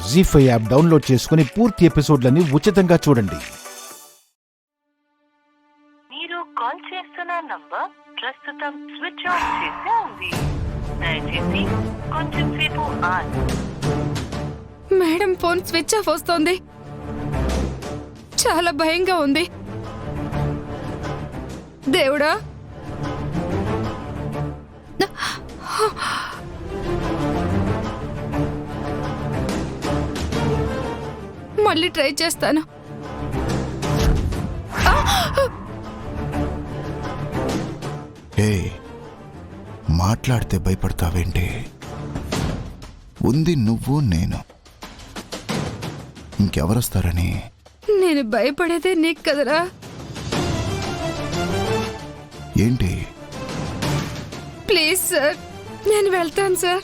జీ5 app download చేసుకుని పూర్తి ఎపిసోడ్లని ఉచితంగా చూడండి. మీరు కాల్ చేస్తున్న నంబర్ ప్రస్తుతం స్విచ్ ఆఫ్ చేసి ఉంది. దయచేసి కొంచెం సేపు మేడం ఫోన్ స్విచ్ ఆఫ్ వస్తోంది. చాలా భయంగా ఉంది. దేవుడా, మళ్ళీ ట్రై చేస్తాను. మాట్లాడితే భయపడతావేంటి? ఉంది నువ్వు నేను, ఇంకెవరొస్తారని? నేను భయపడేదే నీకు కదరా. ఏంటి? ప్లీజ్ సార్, నేను వెళ్తాను సార్.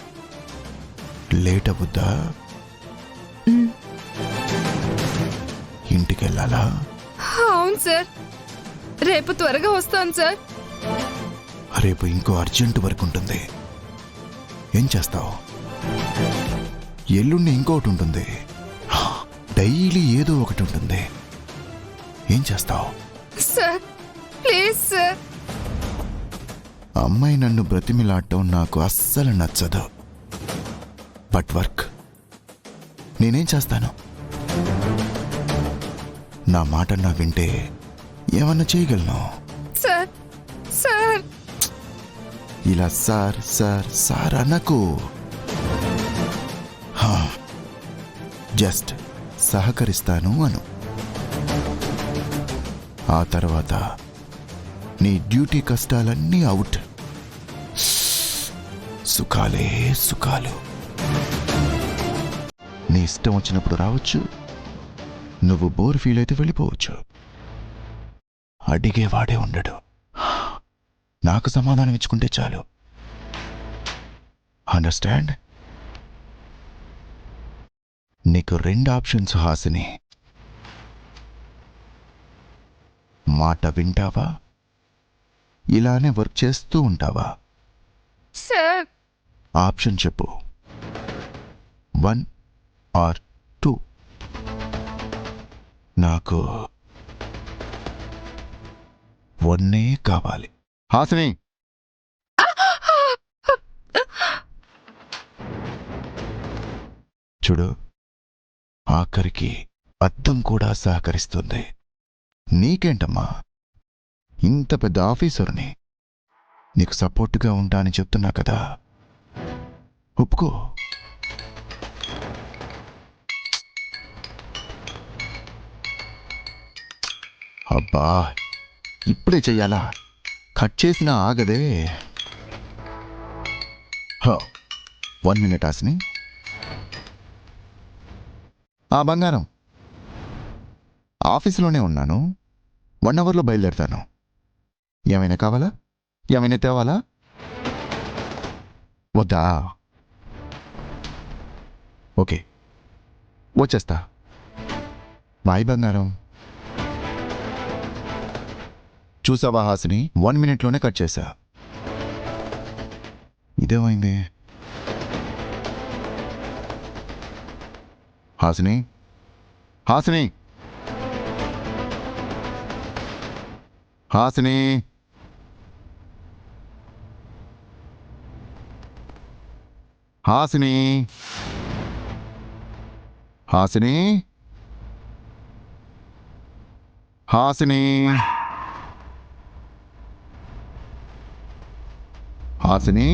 లేట్ అవుద్దా? ఇంటికెళ్ళాలా? అవును సార్, రేపు త్వరగా వస్తాను సార్. రేపు ఇంకో అర్జెంట్ వర్క్ ఉంటుంది. ఏం చేస్తావు? ఎల్లుండి ఇంకోటి ఉంటుంది. డైలీ ఏదో ఒకటి ఉంటుంది. ఏం చేస్తావు? Sir please sir. అమ్మాయి నన్ను బ్రతిమిలాడటం నాకు అస్సలు నచ్చదు. బట్ వర్క్ నేనేం చేస్తాను? నా మాట నా వింటే ఏమన్నా చేయగలను. సార్ సార్ ఇలా సార్ సార్ సార్ అనకు. జస్ట్ సహకరిస్తాను అను. ఆ తర్వాత నీ డ్యూటీ కష్టాలన్నీ అవుట్. సుఖాలే సుఖాలు. నీ ఇష్టం వచ్చినప్పుడు రావచ్చు, నువ్వు బోర్ ఫీల్ అయితే వెళ్ళిపోవచ్చు. అడిగేవాడే ఉండడు. నాకు సమాధానం ఇచ్చుకుంటే చాలు. అండర్స్టాండ్? నీకు 2 ఆప్షన్స్ హాసిని. మాట వింటావా, ఇలానే వర్క్ చేస్తూ ఉంటావా? సార్ ఆప్షన్ చెప్పు. 1 or 2. నాకు 1 కావాలి. హాసిని, చూడు, ఆఖరికి అద్దం కూడా సహకరిస్తుంది. నీకేంటమ్మా, ఇంత పెద్ద ఆఫీసర్ని, నీకు సపోర్టుగా ఉంటా అని చెప్తున్నా కదా, ఒప్పుకో. అబ్బా, ఇప్పుడే చెయ్యాలా? కట్ చేసినా ఆగదే. 1 minute హాసిని. బంగారం, ఆఫీసులోనే ఉన్నాను. 1 hourలో బయలుదేరుతాను. ఏమైనా కావాలా? ఏమైనా తేవాలా? వద్దా? ఓకే, వచ్చేస్తా. బాయ్ బంగారం. చూసావా హాసిని, 1 minuteలోనే కట్ చేశా. ఇదేమైంది? హాసిని, హాసిని, హాసిని, హాసిని, హాసిని, హాసిని, హాసిని.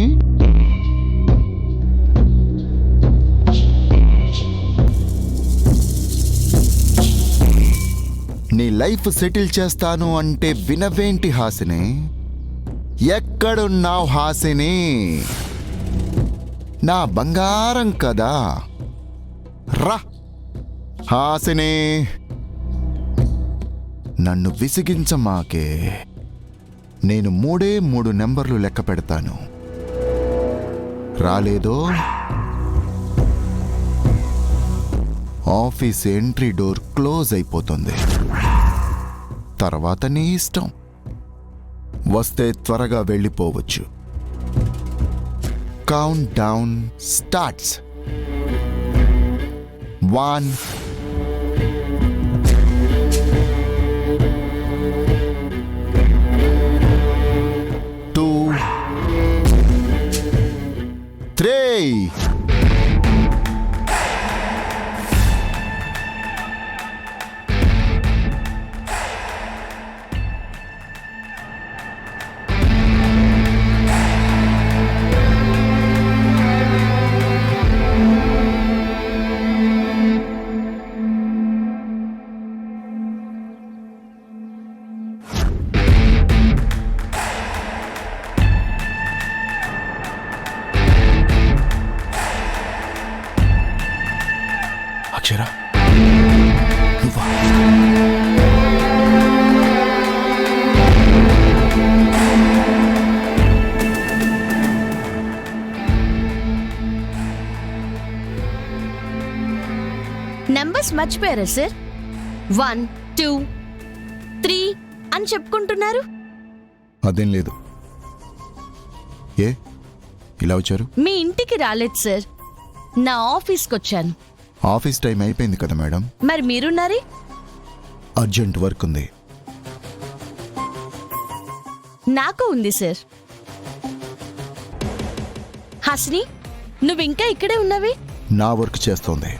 నీ లైఫ్ సెటిల్ చేస్తాను అంటే వినవేంటి హాసిని? ఎక్కడున్నావు హాసిని? నా బంగారం కదా, రా హాసిని. నన్ను విసిగించమాకే. నేను 3 నెంబర్లు లెక్క పెడతాను. రాలేదో ఆఫీస్ ఎంట్రీ డోర్ క్లోజ్ అయిపోతుంది. తర్వాత నీ ఇష్టం. వస్తే త్వరగా వెళ్ళిపోవచ్చు. Count down starts. 1 2 3 అక్షర నువ్వా? నంబర్స్ మర్చిపోయారా సార్? 1 2 3 అని చెప్పుకుంటున్నారు. అదేం లేదు. ఏ ఇలా వచ్చారు? మీ ఇంటికి రాలేదు సార్, నా ఆఫీస్కి వచ్చాను. ఆఫీస్ టైం అయిపోయింది కదా మేడం. మరి మీరున్నారే? అర్జెంట్ వర్క్ ఉంది. నాకు ఉంది సార్. హాసిని, నువ్వు ఇంకా ఇక్కడే ఉన్నావి? నా వర్క్ చేస్తోంది.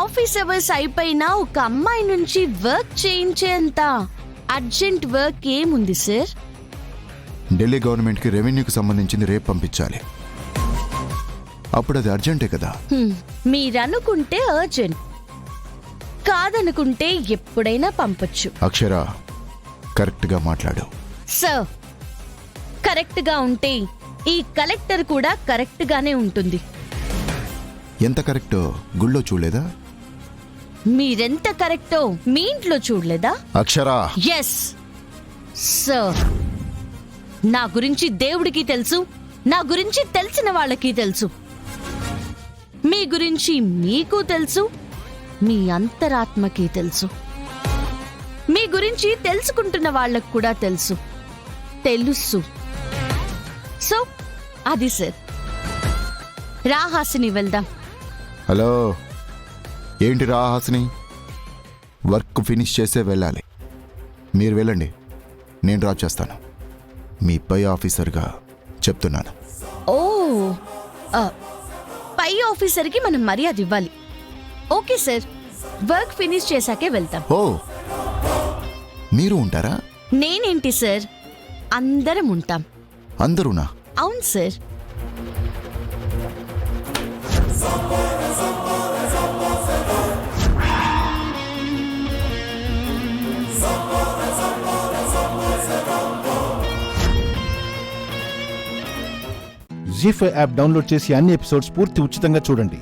ఆఫీస్ అవర్స్ అయిపోయినా ఒక అమ్మాయి నుంచి వర్క్ చేయించేంత అర్జెంట్ వర్క్ ఏముంది సార్? ఢిల్లీ గవర్నమెంట్కి రెవెన్యూకి సంబంధించింది రేపు పంపించాలి. అప్పుడు అది అర్జెంటే కదా. మీరనుకుంటే అర్జెంట్, కాదనుకుంటే ఎప్పుడైనా పంపొచ్చు. అక్షర కరెక్ట్గా మాట్లాడు. సార్, కరెక్ట్గా ఉంటే ఈ కలెక్టర్ కూడా కరెక్ట్గానే ఉంటుంది. ఎంత కరెక్టో గుళ్ళో చూడలేదా? మీరెంత కరెక్టో మీ ఇంట్లో చూడలేదా? అక్షరా. ఎస్ సార్, నా గురించి దేవుడికి తెలుసు, నా గురించి తెలిసిన వాళ్ళకి తెలుసు, మీ గురించి మీకు తెలుసు, మీ అంతరాత్మకి తెలుసు, మీ గురించి తెలుసుకుంటున్న వాళ్ళకు కూడా తెలుసు. సో అది సార్. రాహాసిని వెళ్దాం. హలో, ఏంటి రాహాసిని? వర్క్ ఫినిష్ చేసే వెళ్ళాలి. మీరు వెళ్ళండి, నేను డ్రాప్ చేస్తాను. మీ పై ఆఫీసర్గా చెప్తున్నాను. ఓ, పై ఆఫీసర్కి మనం మర్యాద ఇవ్వాలి. ఓకే సార్, వర్క్ ఫినిష్ చేశాకే వెళ్తాం. ఓ, మీరు ఉంటారా? నేనేంటి సార్, అందరం ఉంటాం. అందరూనా? అవును సార్. జీ5 యాప్ డౌన్లోడ్ చేసి అన్ని ఎపిసోడ్స్ పూర్తి ఉచితంగా చూడండి.